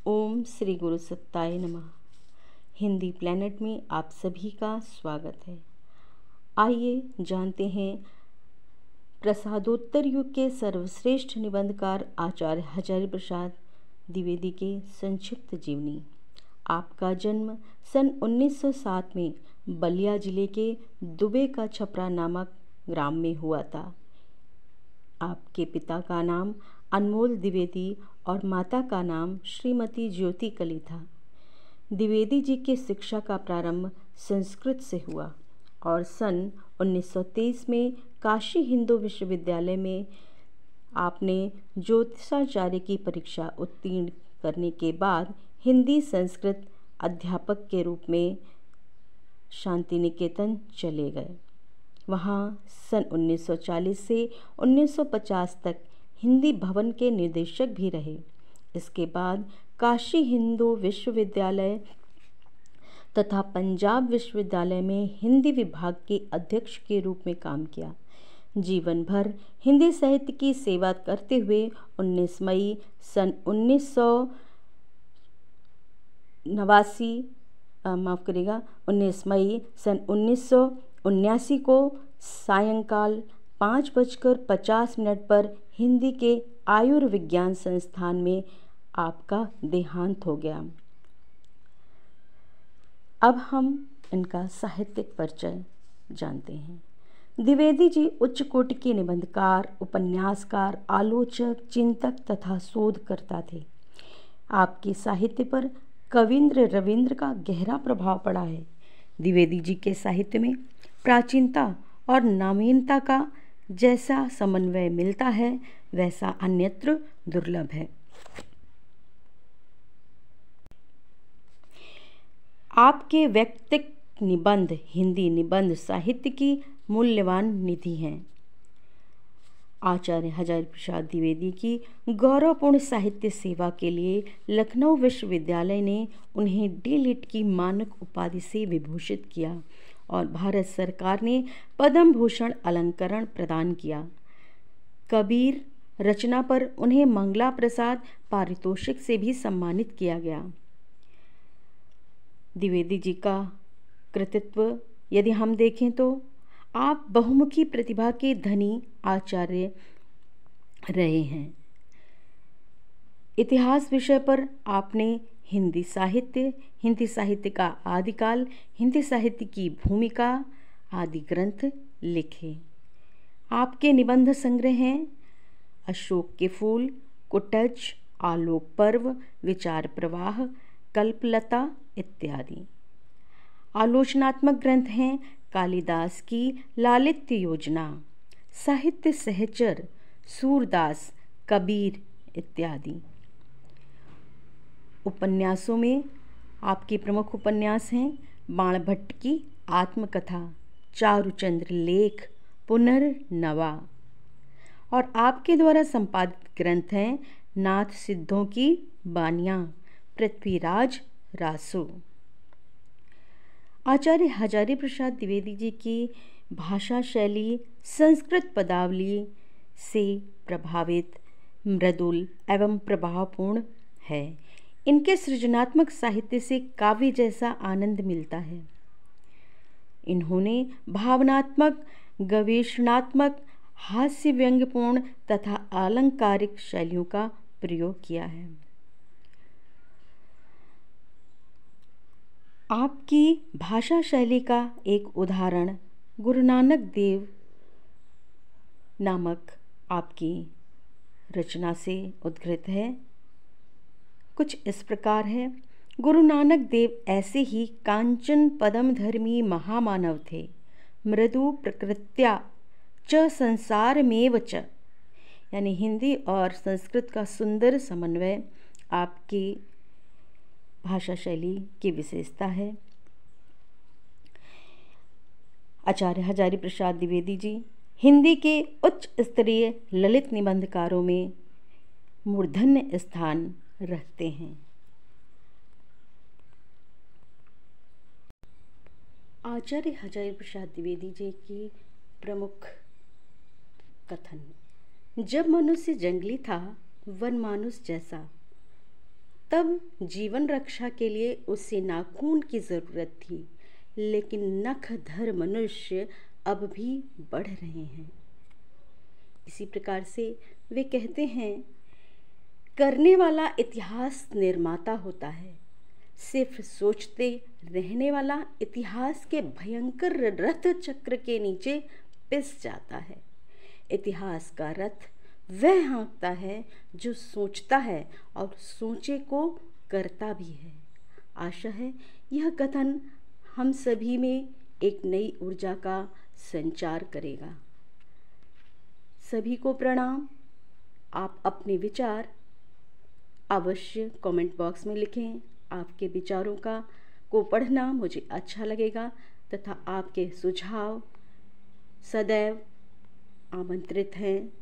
ओम श्री गुरु सत्ताय नमः। हिंदी प्लैनेट में आप सभी का स्वागत है। आइए जानते हैं प्रसादोत्तर युग के सर्वश्रेष्ठ निबंधकार आचार्य हजारी प्रसाद द्विवेदी के संक्षिप्त जीवनी। आपका जन्म सन 1907 में बलिया जिले के दुबे का छपरा नामक ग्राम में हुआ था। आपके पिता का नाम अनमोल द्विवेदी और माता का नाम श्रीमती ज्योति कली था। द्विवेदी जी के शिक्षा का प्रारंभ संस्कृत से हुआ और सन 1923 में काशी हिंदू विश्वविद्यालय में आपने ज्योतिषाचार्य की परीक्षा उत्तीर्ण करने के बाद हिंदी संस्कृत अध्यापक के रूप में शांति निकेतन चले गए। वहाँ सन 1940 से 1950 तक हिंदी भवन के निर्देशक भी रहे। इसके बाद काशी हिंदू विश्वविद्यालय तथा पंजाब विश्वविद्यालय में हिंदी विभाग के अध्यक्ष के रूप में काम किया। जीवन भर हिंदी साहित्य की सेवा करते हुए 19 मई सन 1979 को सायंकाल 5:50 पर हिंदी के आयुर्विज्ञान संस्थान में आपका देहांत हो गया। अब हम इनका साहित्यिक परिचय जानते हैं। द्विवेदी जी उच्च कोटि के निबंधकार, उपन्यासकार, आलोचक, चिंतक तथा शोधकर्ता थे। आपके साहित्य पर कवींद्र रवींद्र का गहरा प्रभाव पड़ा है। द्विवेदी जी के साहित्य में प्राचीनता और नवीनता का जैसा समन्वय मिलता है वैसा अन्यत्र दुर्लभ है। आपके व्यक्तिक निबंध हिंदी निबंध साहित्य की मूल्यवान निधि हैं। आचार्य हजारी प्रसाद द्विवेदी की गौरवपूर्ण साहित्य सेवा के लिए लखनऊ विश्वविद्यालय ने उन्हें डी.लिट की मानक उपाधि से विभूषित किया और भारत सरकार ने पद्म भूषण अलंकरण प्रदान किया। कबीर रचना पर उन्हें मंगला प्रसाद पारितोषिक से भी सम्मानित किया गया। द्विवेदी जी का कृतित्व यदि हम देखें तो आप बहुमुखी प्रतिभा के धनी आचार्य रहे हैं। इतिहास विषय पर आपने हिंदी साहित्य का आदिकाल, हिंदी साहित्य की भूमिका आदि ग्रंथ लिखे। आपके निबंध संग्रह हैं अशोक के फूल, कुटज, आलोक पर्व, विचार प्रवाह, कल्पलता इत्यादि। आलोचनात्मक ग्रंथ हैं कालिदास की लालित्य योजना, साहित्य सहचर, सूरदास, कबीर इत्यादि। उपन्यासों में आपके प्रमुख उपन्यास हैं बाणभट्ट की आत्मकथा, चारुचंद्र लेख, पुनर्नवा। और आपके द्वारा संपादित ग्रंथ हैं नाथ सिद्धों की बानियाँ, पृथ्वीराज रासो। आचार्य हजारी प्रसाद द्विवेदी जी की भाषा शैली संस्कृत पदावली से प्रभावित, मृदुल एवं प्रभावपूर्ण है। इनके सृजनात्मक साहित्य से काव्य जैसा आनंद मिलता है। इन्होंने भावनात्मक, गवेषणात्मक, हास्य व्यंग्यपूर्ण तथा आलंकारिक शैलियों का प्रयोग किया है। आपकी भाषा शैली का एक उदाहरण गुरु नानक देव नामक आपकी रचना से उद्धृत है। कुछ इस प्रकार है। गुरु नानक देव ऐसे ही कांचन पदम धर्मी महामानव थे। मृदु प्रकृत्या च संसारमेव च, यानी हिंदी और संस्कृत का सुंदर समन्वय आपकी भाषा शैली की विशेषता है। आचार्य हजारी प्रसाद द्विवेदी जी हिंदी के उच्च स्तरीय ललित निबंधकारों में मूर्धन्य स्थान रखते हैं। आचार्य हजारी प्रसाद द्विवेदी जी की प्रमुख कथन। जब मनुष्य जंगली था, वन मानुष जैसा, तब जीवन रक्षा के लिए उसे नाखून की ज़रूरत थी, लेकिन नखधर मनुष्य अब भी बढ़ रहे हैं। इसी प्रकार से वे कहते हैं, करने वाला इतिहास निर्माता होता है, सिर्फ सोचते रहने वाला इतिहास के भयंकर रथ चक्र के नीचे पिस जाता है। इतिहास का रथ वह हाँकता है जो सोचता है और सोचे को करता भी है। आशा है यह कथन हम सभी में एक नई ऊर्जा का संचार करेगा। सभी को प्रणाम। आप अपने विचार अवश्य कमेंट बॉक्स में लिखें। आपके विचारों को पढ़ना मुझे अच्छा लगेगा तथा आपके सुझाव सदैव आमंत्रित हैं।